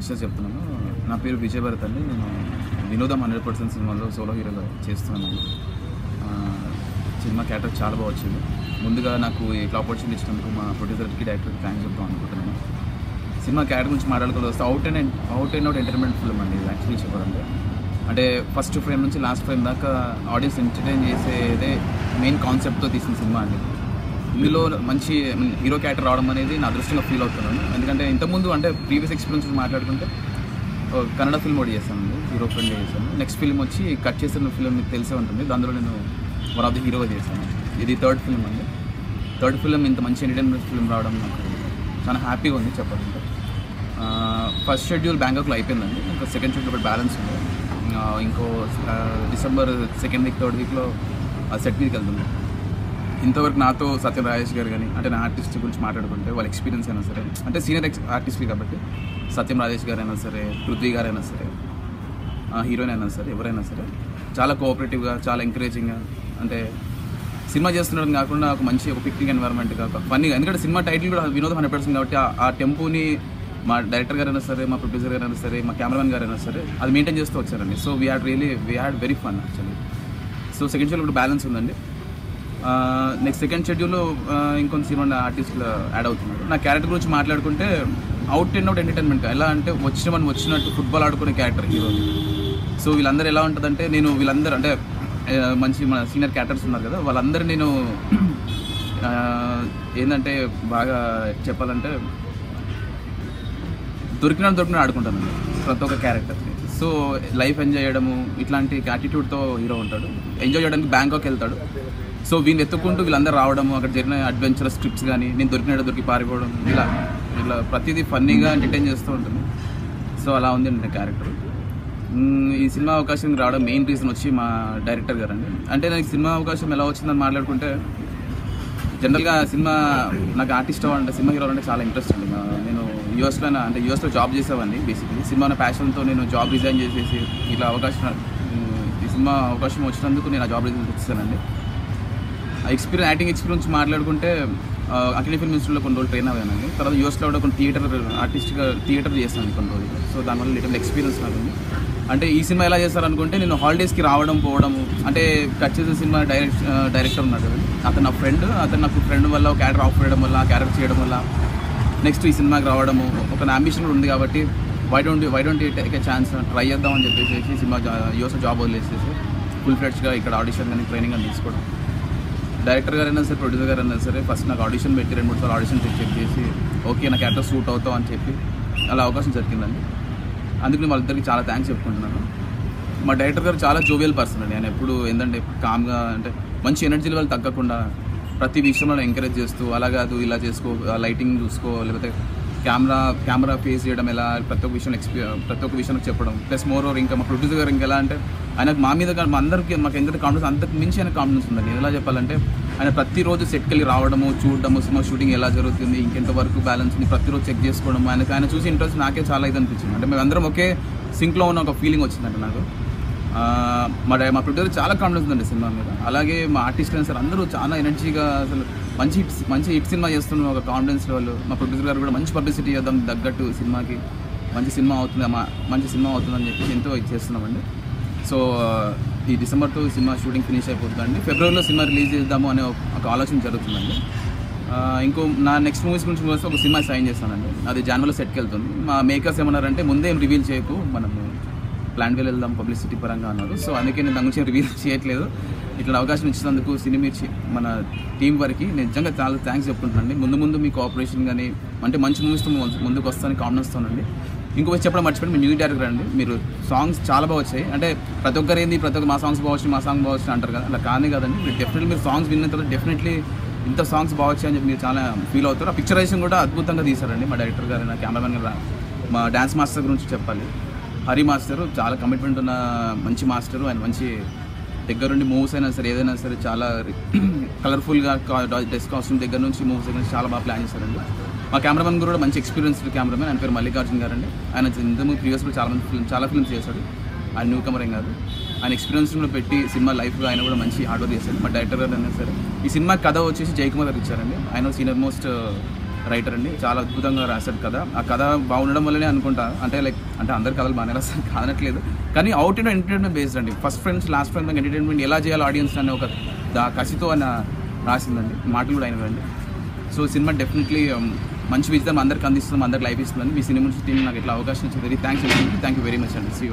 విషయాలు చెప్తున్నాను. నా పేరు విజయ్ భరత్ అండి. నేను వినోదం 100% సినిమాలో సోలో హీరోగా చేస్తున్నాను. సినిమా క్యారెక్టర్ చాలా బాగా వచ్చింది. ముందుగా నాకు ఇట్లా ఆపర్చునిటీ ఇచ్చినందుకు మా ప్రొడ్యూసర్కి, డైరెక్టర్కి థ్యాంక్స్ చెప్తాం అనుకుంటున్నాను. సినిమా క్యారెక్టర్ గురించి మాట్లాడుకోవాలి వస్తే out and out entertainment film అండి. ఇది యాక్చువల్లీ చెప్పాలంటే అంటే ఫస్ట్ ఫ్రేమ్ నుంచి లాస్ట్ ఫ్రేమ్ దాకా ఆడియన్స్ ఎంటర్టైన్ చేసేదే మెయిన్ కాన్సెప్ట్తో తీసిన సినిమా అండి. ఇందులో మంచి హీరో క్యారెక్టర్ రావడం అనేది నా అదృష్టంగా ఫీల్ అవుతున్నాను. ఎందుకంటే ఇంతకుముందు అంటే ప్రీవియస్ ఎక్స్పీరియన్స్ మాట్లాడుకుంటే కన్నడ ఫిల్మ్ ఒకటి చేశాను, హీరో ఫ్రెండ్గా చేశాను. నెక్స్ట్ ఫిల్మ్ వచ్చి కట్ చేసిన ఫిల్మ్ మీకు తెలిసే ఉంటుంది, దాంట్లో నేను వన్ ఆఫ్ ది హీరోగా చేశాను. ఇది థర్డ్ ఫిల్మ్ అండి. థర్డ్ ఫిల్మ్ ఇంత మంచి ఎంటర్టైన్మెంట్ ఫిల్మ్ రావడం నాకు చాలా హ్యాపీగా ఉంది చెప్పాలంటే. ఫస్ట్ షెడ్యూల్ బ్యాంకాక్లో అయిపోయిందండి. ఇంకా సెకండ్ షెడ్యూల్ ఒకటి బ్యాలెన్స్ ఉంది. ఇంకో డిసెంబర్ సెకండ్ వీక్ థర్డ్ వీక్లో సెట్ మీదకి వెళ్తుంది. ఇంతవరకు నాతో సత్యం రాజేష్ గారు కానీ అంటే నా ఆర్టిస్ట్ గురించి మాట్లాడుకుంటే వాళ్ళ ఎక్స్పీరియన్స్ అయినా సరే, అంటే సీనియర్ ఆర్టిస్ట్వి కాబట్టి సత్యం రాజేష్ గారు అయినా సరే, పృథ్వీ గారు అయినా సరే, హీరోయిన్ అయినా సరే, ఎవరైనా సరే చాలా కోఆపరేటివ్గా, చాలా ఎంకరేజింగ్గా, అంటే సినిమా చేస్తుండడం కాకుండా ఒక మంచి ఒక పిక్నిక్ ఎన్వైరన్మెంట్గా, ఒక ఫన్నీగా. ఎందుకంటే సినిమా టైటిల్ కూడా వినోదం 100% కాబట్టి ఆ టెంపోని మా డైరెక్టర్ గారైనా సరే, మా ప్రొడ్యూసర్ గారైనా సరే, మా కెమెరామెన్ గారైనా సరే అది మెయింటైన్ చేస్తూ వచ్చారండి. So we had very fun actually. So second schedule ఇప్పుడు బ్యాలెన్స్ ఉందండి. నెక్స్ట్ సెకండ్ షెడ్యూల్లో ఇంకొంత సినిమా ఆర్టిస్టులు యాడ్ అవుతున్నారు. నా క్యారెక్టర్ గురించి మాట్లాడుకుంటే అవుట్ అండ్ అవుట్ ఎంటర్టైన్మెంట్. ఎలా అంటే వచ్చినట్టు ఫుట్బాల్ ఆడుకునే క్యారెక్టర్ హీరో. సో వీళ్ళందరూ ఎలా ఉంటుందంటే, నేను వీళ్ళందరూ అంటే మంచి మన సీనియర్ క్యారెక్టర్స్ ఉన్నారు కదా, వాళ్ళందరూ నేను ఏంటంటే బాగా చెప్పాలంటే దొరికిన ఆడుకుంటాను ప్రతి ఒక్క క్యారెక్టర్ని. సో లైఫ్ ఎంజాయ్ చేయడము ఇట్లాంటి యాటిట్యూడ్తో హీరో ఉంటాడు. ఎంజాయ్ చేయడానికి బ్యాంకాక్ వెళ్తాడు. సో వీళ్ళు ఎత్తుకుంటూ వీళ్ళందరూ రావడము, అక్కడ జరిగిన అడ్వెంచరస్ స్క్రిప్ట్స్ కానీ, నేను దొరికి పారిపోవడం, ఇలా ప్రతిదీ ఫన్నీగా ఎంటర్టైన్ చేస్తూ ఉంటుంది. సో అలా ఉంది అంటే క్యారెక్టర్. ఈ సినిమా అవకాశం రావడం మెయిన్ రీజన్ వచ్చి మా డైరెక్టర్ గారు అండి. అంటే నాకు సినిమా అవకాశం ఎలా వచ్చిందని మాట్లాడుకుంటే, జనరల్గా సినిమా నాకు ఆర్టిస్ట్ అవ్వాలంటే, సినిమా హీరో అంటే చాలా ఇంట్రెస్ట్ అండి. నేను యూఎస్లో జాబ్ చేసేవాడిని. బేసిక్లీ సినిమా ప్యాషన్తో నేను జాబ్ రిజైన్ చేసేసి ఇలా ఈ సినిమా అవకాశం వచ్చినందుకు నేను ఆ జాబ్ రిజైన్ చేస్తానండి. యాక్టింగ్ ఎక్స్పీరియన్స్ మాట్లాడుకుంటే అఖిల ఫిల్మ్ ఇన్స్టిట్యూట్లో కొన్ని రోజులు ట్రైన్ అయ్యానండి. తర్వాత యూఎస్లో కూడా కొన్ని థియేటర్ చేస్తాను కొన్ని రోజులు. సో దానివల్ల లిటిల్ ఎక్స్పీరియన్స్ నాకు ఉంది. అంటే ఈ సినిమా ఎలా చేస్తారనుకుంటే, నేను హాలిడేస్కి రావడం పోవడం, అంటే కట్ చేసిన సినిమా డైరెక్టర్ ఉన్నాడు కదా, అతను నా ఫ్రెండ్. నాకు ఫ్రెండ్ వల్ల ఒక క్యారెక్టర్ ఆఫ్ చేయడం వల్ల, ఆ క్యారెక్టర్ చేయడం వల్ల నెక్స్ట్ ఈ సినిమాకి రావడము ఒక అంబిషన్ కూడా ఉంది. కాబట్టి why don't take a chance, try చేద్దామని చెప్పేసి సినిమా యూఎస్లో జాబ్ వదిలేసేసి ఫుల్ ఫ్లెడ్జ్గా ఇక్కడ ఆడిషన్ కానీ ట్రైనింగ్ అని తీసుకోవడం. డైరెక్టర్ గారైనా సరే, ప్రొడ్యూసర్ గారైనా సరే ఫస్ట్ నాకు ఆడిషన్ పెట్టి 2-3 సార్లు ఆడిషన్ చెక్ చేసి ఓకే నా క్యారెక్టర్ సూట్ అవుతావు అని చెప్పి అలా అవకాశం జరిగిందండి. అందుకని వాళ్ళిద్దరికి చాలా థ్యాంక్స్ చెప్పుకుంటున్నాను. మా డైరెక్టర్ గారు చాలా జోవియల్ పర్సన్ అండి. ఆయన ఎప్పుడు ఏంటంటే కామ్గా, అంటే మంచి ఎనర్జీ లెవెల్ తగ్గకుండా ప్రతి విషయంలో ఎంకరేజ్ చేస్తూ, అలా కాదు ఇలా చేసుకో, లైటింగ్ చూసుకో, లేకపోతే కెమెరా ఫేస్ చేయడం ఎలా, ప్రతి ఒక్క విషయం చెప్పడం. ప్లస్ మోర్ ఓవర్ ఇంకా మా ప్రొడ్యూసర్ గారు ఇంకా ఎలా అంటే, ఆయనకు మా మీద మాకు ఎంత కాన్ఫిడెన్స్, అంతకు మించి ఆయన కాన్ఫిడెన్స్ ఉందండి. ఎలా చెప్పాలంటే, ఆయన ప్రతిరోజు సెట్కి వెళ్ళి రావడము, చూడడము, సినిమా షూటింగ్ ఎలా జరుగుతుంది, ఇంకెంతవరకు బ్యాలెన్స్ ఉంది ప్రతిరోజు చెక్ చేసుకోవడం. ఆయన చూసి ఇంట్రెస్ట్ నాకే చాలా ఇది అనిపించింది. అంటే మేమందరం ఒకే సింక్లో ఉన్న ఒక ఫీలింగ్ వచ్చిందండి నాకు. మా ప్రొడ్యూసర్ చాలా కాన్ఫిడెన్స్ ఉందండి సినిమా మీద. అలాగే మా ఆర్టిస్ట్ అయినా సరే అందరూ చాలా ఎనర్జీగా, అసలు మంచి హిట్ సినిమా చేస్తున్న ఒక కాన్ఫిడెన్స్ వాళ్ళు. మా ప్రొడ్యూసర్ గారు కూడా మంచి పబ్లిసిటీ చేద్దాం తగ్గట్టు సినిమాకి, మంచి సినిమా అవుతుందని చెప్పి ఎంతో చేస్తున్నామండి. సో ఈ డిసెంబర్తో సినిమా షూటింగ్ ఫినిష్ అయిపోతుందండి. ఫిబ్రవరిలో సినిమా రిలీజ్ చేద్దాము అనే ఒక ఆలోచన జరుగుతుందండి. ఇంకో నా నెక్స్ట్ మూవీస్ గురించి వస్తే ఒక సినిమా సైన్ చేస్తానండి. అది జనవరిలో సెట్కి వెళ్తుంది. మా మేకర్స్ ఏమన్నారంటే, ముందే ఏం రివీల్ చేయకు, మనము ప్లాన్ వేలు వెళ్దాం పబ్లిసిటీ పరంగా అన్నారు. సో అందుకే నేను దాని గురించి రివీల్ చేయట్లేదు. ఇట్లా అవకాశం ఇచ్చినందుకు సినిమిర్చి మన టీం వరకు నిజంగా చాలా థ్యాంక్స్ చెప్పుకుంటున్నానండి. ముందు మీ కోఆపరేషన్ కానీ, అంటే మంచి మూవీస్తో ముందుకు వస్తాను కాన్ఫిడెన్స్తోనండి. ఇంకొక చెప్పడం మర్చిపోయి, మీరు న్యూ డైరెక్టర్ అండి. మీరు సాంగ్స్ చాలా బాగా వచ్చాయి. అంటే ప్రతి ఒక్క మా సాంగ్ బాగా అంటారు కదా, అలా కానీ కదండి. మీరు డెఫినెట్లీ మీరు సాంగ్స్ విన్న తర్వాత డెఫినెట్లీ ఇంత సాంగ్స్ బాగా వచ్చాయని చెప్పి మీరు చాలా ఫీల్ అవుతారు. ఆ పిక్చరైజేషన్ కూడా అద్భుతంగా తీశారండి మా డైరెక్టర్ గారు, నా కెమెరామెన్ గారు. మా డ్యాన్స్ మాస్టర్ గురించి చెప్పాలి, హరి మాస్టరు చాలా కమిట్మెంట్ ఉన్న మంచి మాస్టరు. ఆయన మంచి దగ్గరుండి మూవ్స్ అయినా సరే, ఏదైనా సరే చాలా కలర్ఫుల్గా డ్రెస్ కాస్ట్యూమ్ దగ్గర నుంచి మూవ్స్ దగ్గర నుంచి చాలా బాగా ప్లాన్ చేశారండి. మా కెమెరామెన్ కూడా మంచి ఎక్స్పీరియన్స్డ్ కెమెరామెన్. ఆయన పేరు మల్లికార్జున్ గారు అండి. ఆయన ఇంతకుముందు ప్రీవియస్లో చాలా ఫిల్మ్స్ చేశాడు. ఆయన న్యూ కమర్ ఏం కాదు. ఆయన ఎక్స్పీరియన్స్ కూడా పెట్టి సినిమా లైఫ్లో ఆయన కూడా మంచి హార్డ్ వర్క్ చేశారు. మా డైరెక్టర్ గారు అయినా సరే. ఈ సినిమా కథ వచ్చేసి జయకుమార్ గారు ఇచ్చారండి. ఆయన సీనియర్ మోస్ట్ రైటర్ అండి. చాలా అద్భుతంగా రాశాడు కథ. ఆ కథ బాగుండడం వల్లనే అనుకుంటా, అంటే అందరి కథలు బాగానే రాస్తారు కాదనట్లేదు, కానీ అవుట్ అండ్ ఎంటర్టైన్మెంట్ బేస్డ్ అండి. First friends last friends entertainment ఎలా చేయాలో ఆడియన్స్ అనే ఒక కసితో అని రాసిందండి. మాటలు కూడా అయినవండి. సో సినిమా డెఫినెట్లీ మంచి విజయం అందరికి అందిస్తున్నాం, అందరికి లైఫ్ ఇస్తుందని మీ సినిమా టీం నాకు ఇట్లా అవకాశం ఇచ్చింది. థ్యాంక్ యూ వెరీ మచ్ అండి. శ్రీ